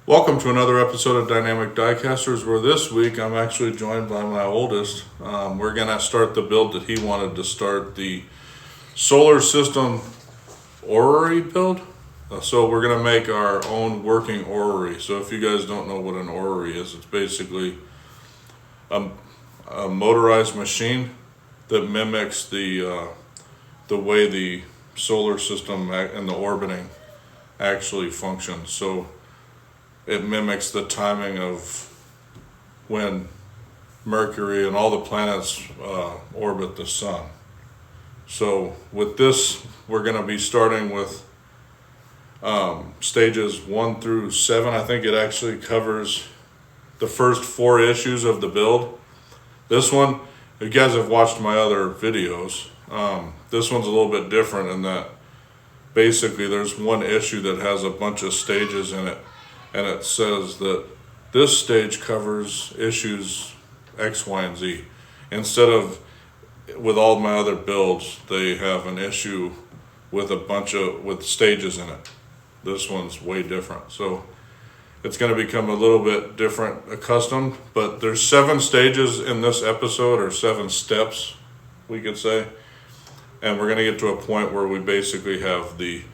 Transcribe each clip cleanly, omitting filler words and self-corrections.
Welcome to another episode of Dynamic Diecasters, where this week I'm actually joined by my oldest. We're going to start the build that he wanted to start, the Solar System Orrery build. So we're going to make our own working orrery. So if you guys don't know what an orrery is, it's basically a motorized machine that mimics the way the solar system and the orbiting actually functions. So it mimics the timing of when Mercury and all the planets orbit the sun. So with this, we're going to be starting with stages 1 through 7. I think it actually covers the first 4 issues of the build. This one, if you guys have watched my other videos, this one's a little bit different in that basically there's one issue that has a bunch of stages in it. And it says that this stage covers issues X, Y, and Z. Instead of, with all my other builds, they have an issue with with stages in it. This one's way different. So it's going to become a little bit different, accustomed. But there's 7 stages in this episode, or 7 steps, we could say. And we're going to get to a point where we basically have the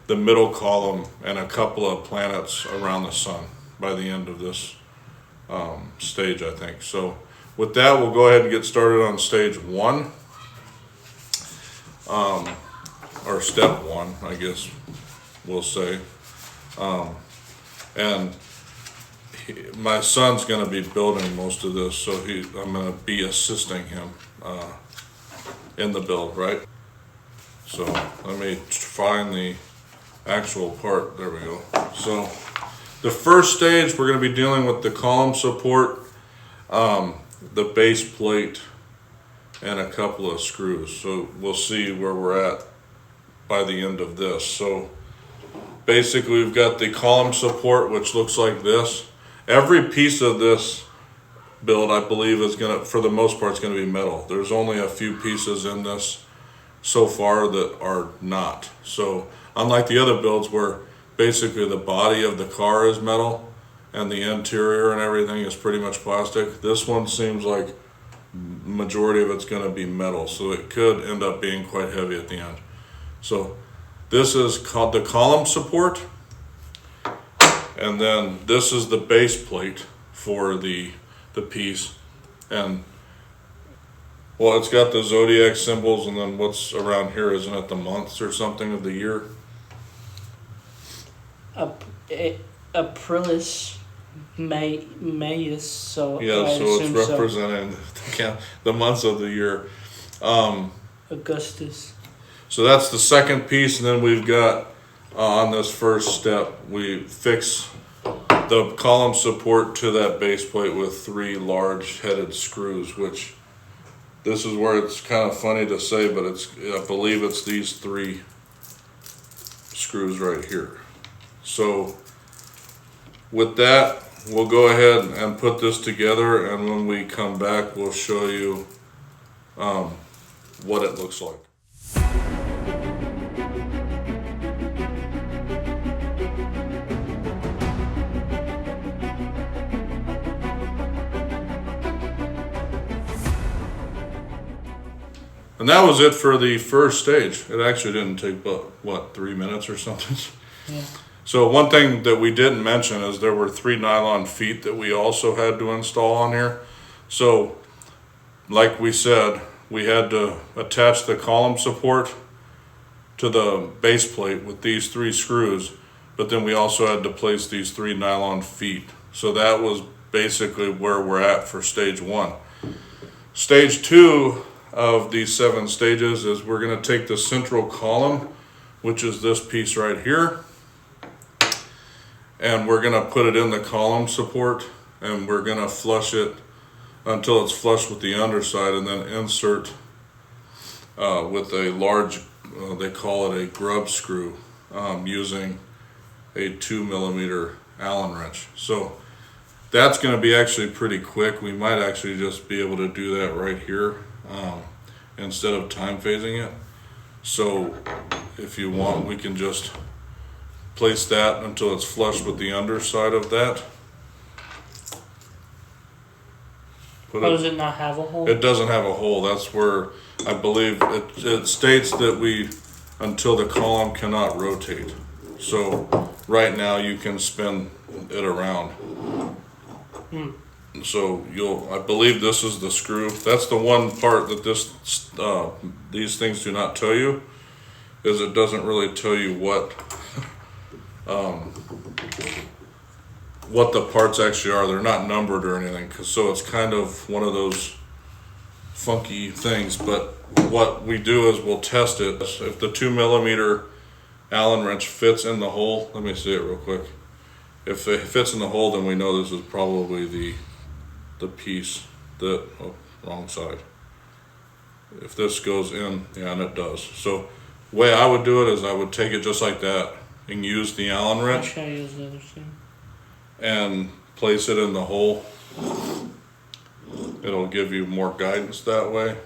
middle column and a couple of planets around the sun by the end of this stage, I think. So with that, we'll go ahead and get started on stage 1, or step 1, I guess we'll say. And my son's going to be building most of this, so I'm going to be assisting him in the build, right? So let me find the actual part. There we go. So the first stage, we're going to be dealing with the column support, the base plate, and a couple of screws. So we'll see where we're at by the end of this. So basically we've got the column support, which looks like this. Every piece of this build, I believe, is going to, for the most part, it's going to be metal. There's only a few pieces in this so far that are not. So unlike the other builds where basically the body of the car is metal and the interior and everything is pretty much plastic, this one seems like majority of it's going to be metal, so it could end up being quite heavy at the end. So this is called the column support, and then this is the base plate for the piece. And well, it's got the zodiac symbols, and then what's around here, isn't it the months or something of the year? Aprilis, Mayus, so yeah, I so it's assume representing the months of the year. Augustus. So that's the second piece, and then we've got on this first step, we fix the column support to that base plate with 3 large headed screws, which this is where it's kind of funny to say, but I believe it's these 3 screws right here. So with that, we'll go ahead and put this together, and when we come back, we'll show you what it looks like. And that was it for the first stage. It actually didn't take but, what, 3 minutes or something? Yeah. So one thing that we didn't mention is there were 3 nylon feet that we also had to install on here. So like we said, we had to attach the column support to the base plate with these 3 screws, but then we also had to place these 3 nylon feet. So that was basically where we're at for stage 1. Stage 2 of these 7 stages is we're going to take the central column, which is this piece right here, and we're going to put it in the column support, and we're going to flush it until it's flush with the underside, and then insert with a large, they call it a grub screw, using a 2mm Allen wrench. So that's going to be actually pretty quick. We might actually just be able to do that right here instead of time phasing it. So if you want, we can just place that until it's flush with the underside of that. Does it not have a hole? It doesn't have a hole. That's where I believe it states that until the column cannot rotate. So right now you can spin it around. So I believe this is the screw. That's the one part that these things do not tell you, is it doesn't really tell you what the parts actually are. They're not numbered or anything, so it's kind of one of those funky things. But what we do is we'll test it. If the 2mm Allen wrench fits in the hole, let me see it real quick. If it fits in the hole, then we know this is probably the piece wrong side. If this goes in, yeah, and it does. So the way I would do it is I would take it just like that and use the Allen wrench. Try to use the other side. And place it in the hole. It'll give you more guidance that way.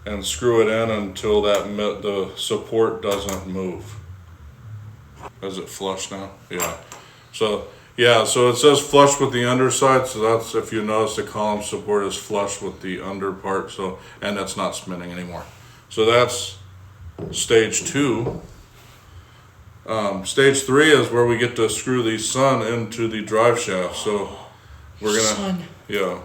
And screw it in until the support doesn't move. Is it flush now? Yeah. So it says flush with the underside. So that's, if you notice, the column support is flush with the under part. So, and it's not spinning anymore. So that's stage 2. Stage 3 is where we get to screw the sun into the drive shaft. So we're gonna, yeah.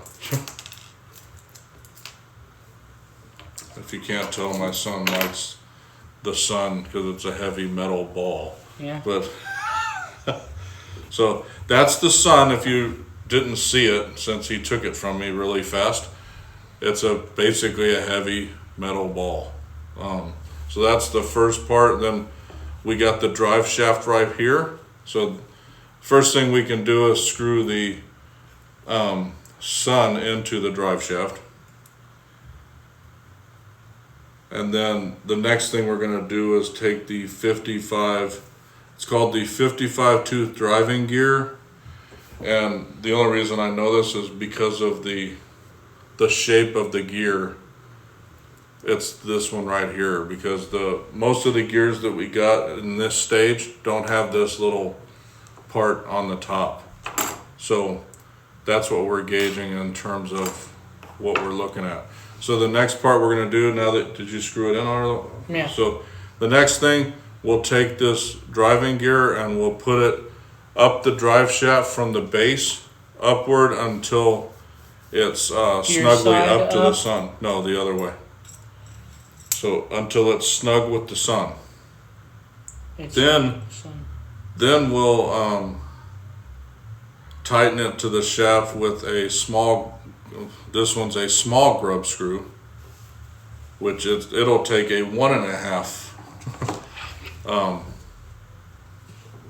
If you can't tell, my son likes the sun because it's a heavy metal ball. Yeah. But so that's the sun. If you didn't see it, since he took it from me really fast, it's basically a heavy metal ball. So that's the first part. Then we got the drive shaft right here. So first thing we can do is screw the sun into the drive shaft. And then the next thing we're going to do is take the 55, it's called the 55 tooth driving gear. And the only reason I know this is because of the shape of the gear. It's this one right here, because most of the gears that we got in this stage don't have this little part on the top. So that's what we're gauging in terms of what we're looking at. So the next part we're going to do, did you screw it in already? Yeah. So the next thing, we'll take this driving gear and we'll put it up the drive shaft from the base upward until it's snugly up to the sun. No, the other way. So until it's snug with the sun. Then we'll tighten it to the shaft with a small, this one's a small grub screw, which it'll take a 1.5.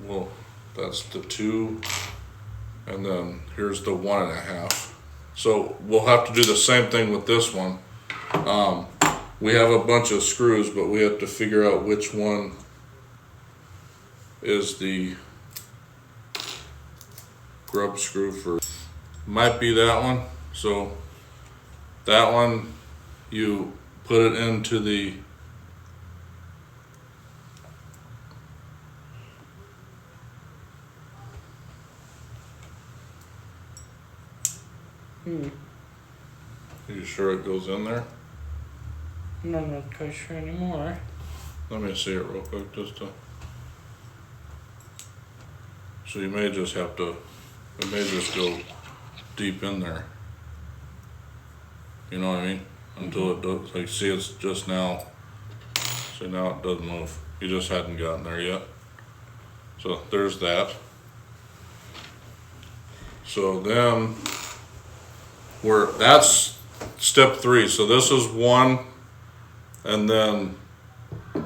Well, that's the 2, and then here's the 1.5. So we'll have to do the same thing with this one. We have a bunch of screws, but we have to figure out which one is the grub screw for. Might be that one. So that one, you put it into the Are you sure it goes in there? I'm not quite sure anymore. Let me see it real quick just to. So you may just have to, it may just go deep in there. You know what I mean? Until it does, like, see, it's just now, see, now it doesn't move. You just hadn't gotten there yet. So there's that. So then that's step 3. So this is 1 and then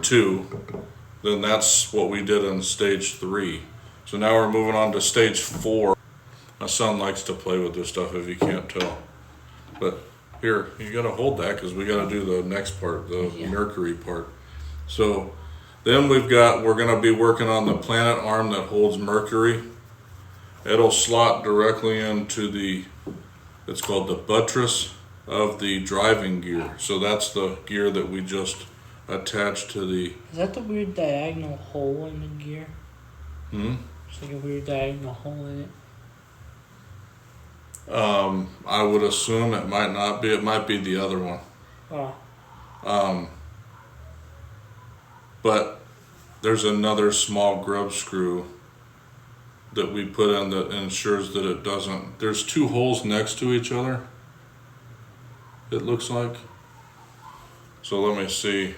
2. Then that's what we did in stage 3. So now we're moving on to stage 4. My son likes to play with this stuff, if you can't tell. But here, you gotta hold that because we gotta do the next part, the Mercury part. So then we're gonna be working on the planet arm that holds Mercury. It'll slot directly into it's called the buttress of the driving gear. So that's the gear that we just attached to the. Is that the weird diagonal hole in the gear? It's like a weird diagonal hole in it. I would assume it might not be. It might be the other one. Oh. But there's another small grub screw that we put in that ensures that it doesn't. There's two holes next to each other, it looks like. So let me see.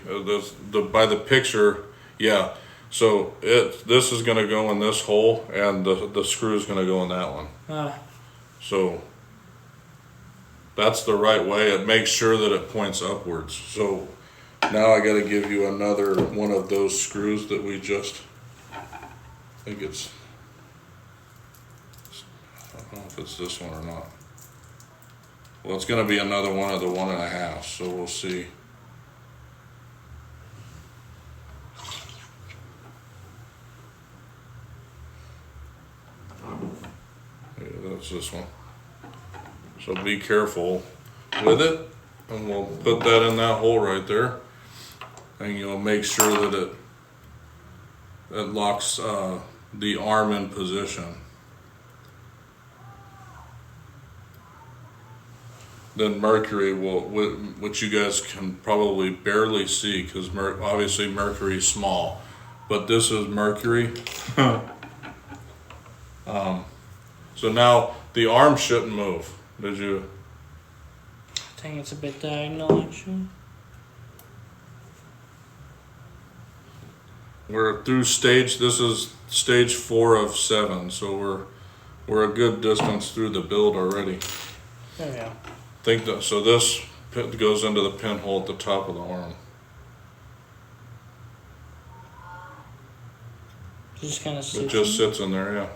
By the picture, yeah. So this is going to go in this hole, and the screw is going to go in that one. So that's the right way. It makes sure that it points upwards. So now I got to give you another one of those screws that we just. I think it's. I don't know if it's this one or not. Well, it's going to be another one of the 1.5. So we'll see. That's this one. So be careful with it, and we'll put that in that hole right there, and you'll make sure that it locks the arm in position. Then Mercury will, which you guys can probably barely see because obviously Mercury's small, but this is Mercury. So now the arm shouldn't move. Did you? I think it's a bit diagonal actually. We're through stage. This is stage 4 of 7, so we're a good distance through the build already. There we go. Think that. So this goes into the pinhole at the top of the arm. Just kind of sits. It just sits in there, yeah.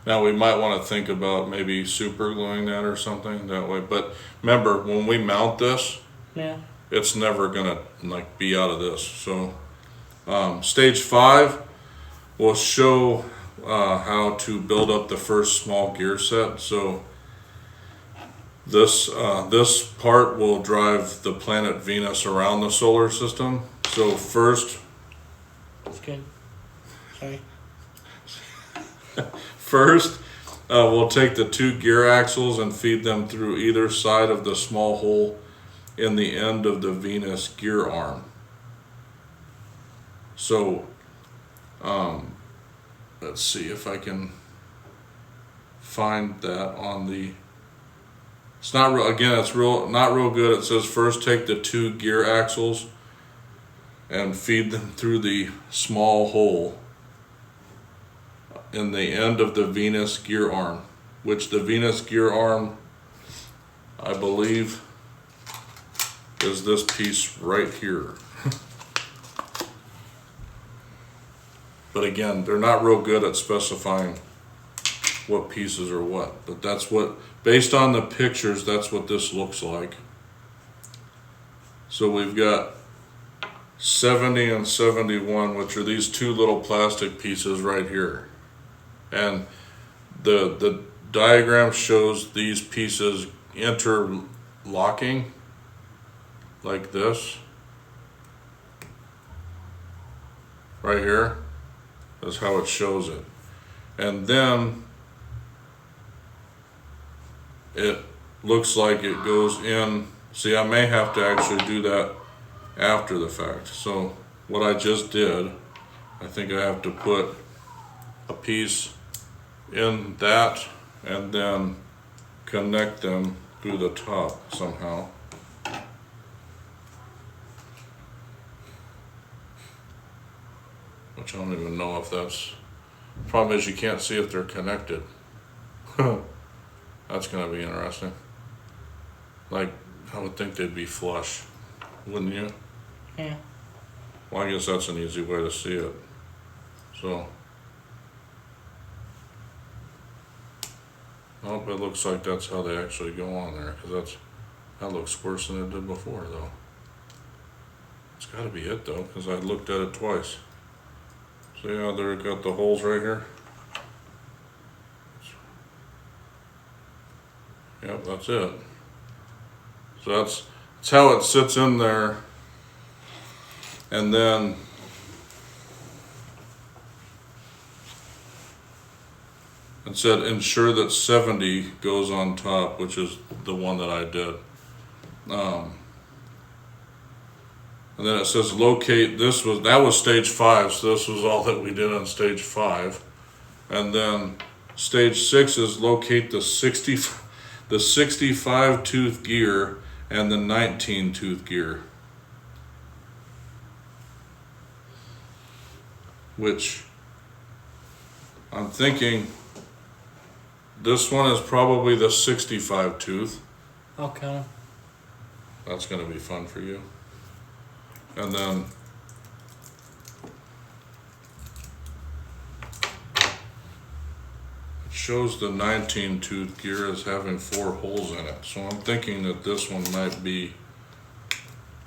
Now we might want to think about maybe super gluing that or something that way. But remember, when we mount this, yeah, it's never gonna like be out of this. So stage 5 will show how to build up the first small gear set. So this part will drive the planet Venus around the solar system. So first, that's good. Sorry. First, we'll take the 2 gear axles and feed them through either side of the small hole in the end of the Venus gear arm. So, let's see if I can find that on the. It's not real. Again, it's not real good. It says first take the 2 gear axles and feed them through the small hole in the end of the Venus gear arm, which the Venus gear arm, I believe, is this piece right here. But again, they're not real good at specifying what pieces are what, but that's what, based on the pictures, that's what this looks like. So we've got 70 and 71, which are these 2 little plastic pieces right here. And the diagram shows these pieces interlocking like this. Right here. That's how it shows it. And then it looks like it goes in. See, I may have to actually do that after the fact. So what I just did, I think I have to put a piece in that and then connect them through the top somehow. Which I don't even know if that's. Problem is you can't see if they're connected. That's gonna be interesting. Like, I would think they'd be flush, wouldn't you? Yeah. Well, I guess that's an easy way to see it. So. Oh, it looks like that's how they actually go on there, because that looks worse than it did before, though. It's got to be it, though, because I looked at it twice. See how they got the holes right here? Yep, that's it. So that's how it sits in there. And then and said ensure that 70 goes on top, which is the one that I did. And then it says locate, that was stage 5, so this was all that we did on stage 5. And then stage 6 is locate the 65 tooth gear and the 19 tooth gear. Which I'm thinking this one is probably the 65 tooth. Okay. That's going to be fun for you. And then it shows the 19 tooth gear as having 4 holes in it. So I'm thinking that this one might be.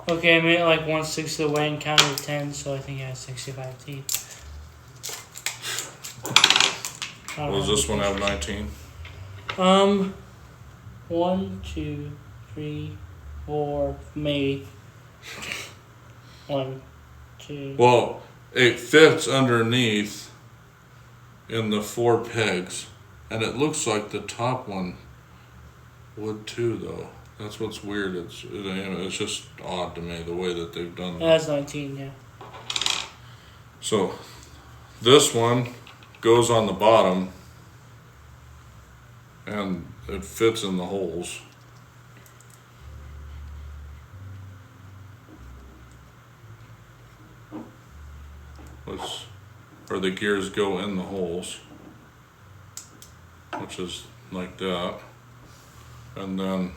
Okay, I made it like 1/6 of the way and counted 10, so I think it has 65 teeth. Does this one have 19? 1, 2, 3, 4, maybe. 1, 2. Well, it fits underneath in the 4 pegs, and it looks like the top one would too, though. That's what's weird. It's just odd to me the way that they've done that. It has 19, yeah. So this one goes on the bottom, and it fits in the holes. Or the gears go in the holes, which is like that. And then,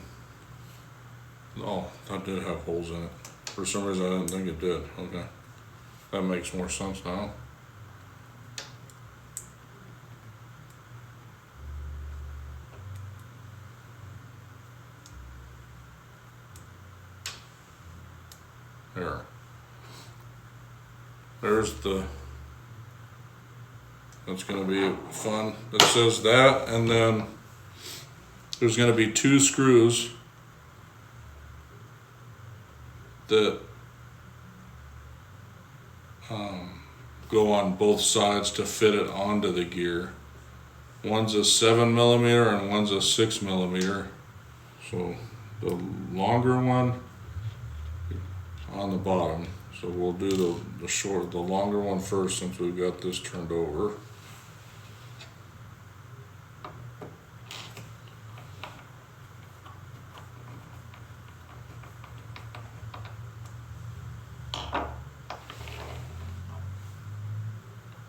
oh, that did have holes in it. For some reason I didn't think it did. Okay, that makes more sense now. There. There's the, that's going to be fun. It says that, and then there's going to be 2 screws that go on both sides to fit it onto the gear. One's a 7mm and one's a 6mm. So the longer one on the bottom. So we'll do the longer one first since we've got this turned over.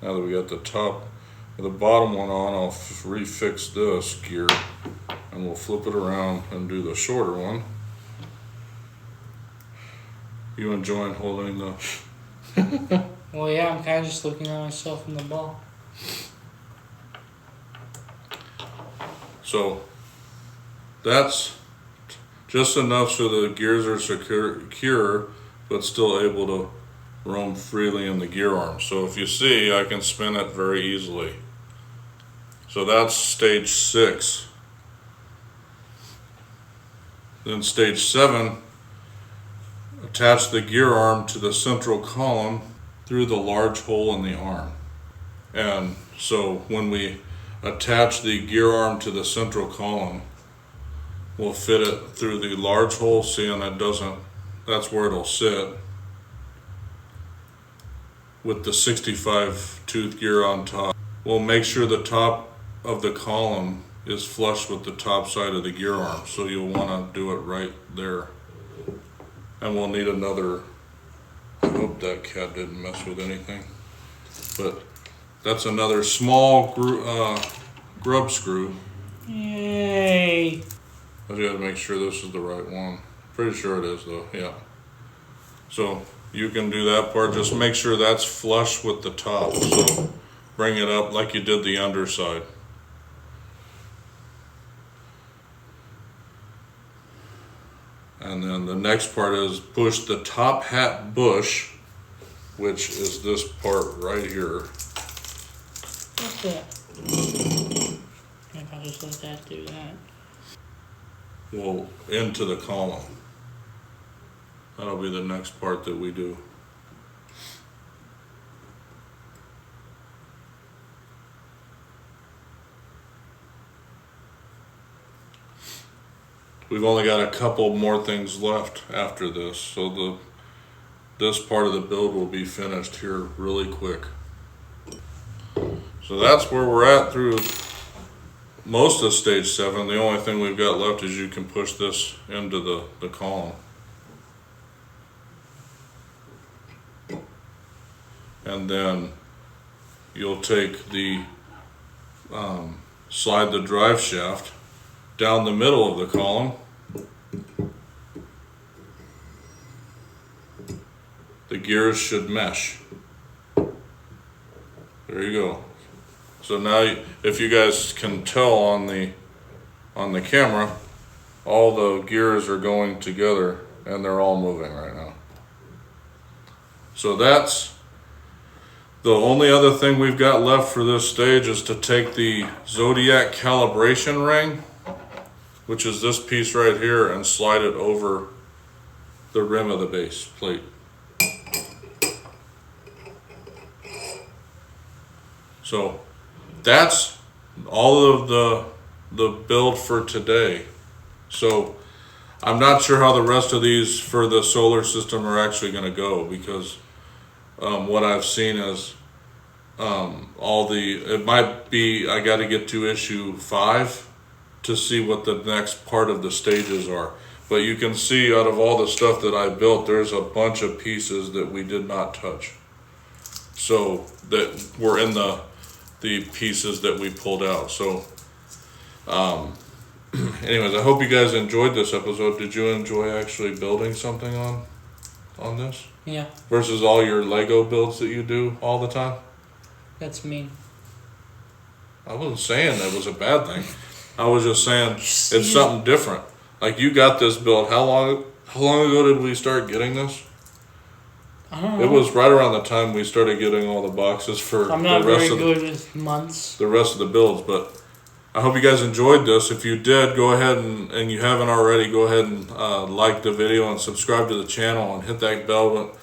Now that we got the bottom one on, I'll refix this gear and we'll flip it around and do the shorter one. You enjoying holding the... Well, yeah, I'm kind of just looking at myself in the ball. So that's just enough so the gears are secure, but still able to roam freely in the gear arm. So if you see, I can spin it very easily. So that's stage 6. Then stage 7, attach the gear arm to the central column through the large hole in the arm. And so when we attach the gear arm to the central column, we'll fit it through the large hole. See, and that's where it'll sit with the 65 tooth gear on top. We'll make sure the top of the column is flush with the top side of the gear arm. So you'll want to do it right there. And we'll need another, I hope that cat didn't mess with anything, but that's another small grub screw. Yay! I just gotta make sure this is the right one. Pretty sure it is though, yeah. So you can do that part, just make sure that's flush with the top. So bring it up like you did the underside. And then the next part is push the top hat bush, which is this part right here. What's that? Maybe I'll just let that do that. Well, into the column. That'll be the next part that we do. we've only got a couple more things left after this, so this part of the build will be finished here really quick. So that's where we're at through most of stage 7. The only thing we've got left is you can push this into the column. And then you'll take the, slide the drive shaft down the middle of the column. The gears should mesh. There you go. So now, if you guys can tell on the camera, all the gears are going together and they're all moving right now. So that's the only other thing we've got left for this stage, is to take the Zodiac calibration ring, which is this piece right here, and slide it over the rim of the base plate. So that's all of the build for today. So I'm not sure how the rest of these for the solar system are actually going to go, because what I've seen is it might be, I got to get to issue 5 to see what the next part of the stages are. But you can see out of all the stuff that I built, there's a bunch of pieces that we did not touch. So that were in the pieces that we pulled out. So anyways, I hope you guys enjoyed this episode. Did you enjoy actually building something on this? Yeah. Versus all your Lego builds that you do all the time? That's mean. I wasn't saying that was a bad thing. I was just saying it's something different. Like, you got this build. How long ago did we start getting this? I don't know. It was right around the time we started getting all the boxes for I'm not the rest very of good with months. the rest of the builds, but I hope you guys enjoyed this. If you did, go ahead and you haven't already, go ahead and like the video and subscribe to the channel and hit that bell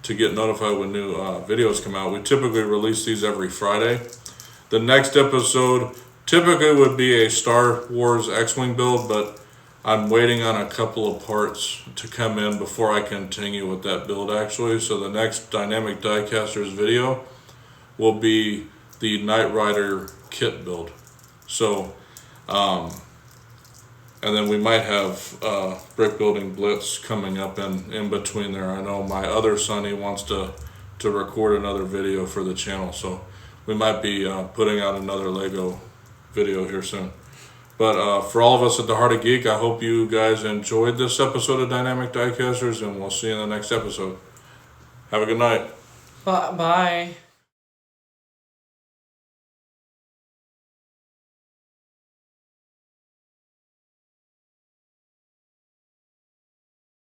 to get notified when new videos come out. We typically release these every Friday. The next episode typically would be a Star Wars X-Wing build, but I'm waiting on a couple of parts to come in before I continue with that build actually. So the next Dynamic Diecasters video will be the Knight Rider kit build. So, and then we might have Brick Building Blitz coming up in between there. I know my other son, he wants to record another video for the channel. So we might be putting out another Lego video here soon. But for all of us at the Heart of Geek, I hope you guys enjoyed this episode of Dynamic Diecasters, and we'll see you in the next episode. Have a good night. Bye.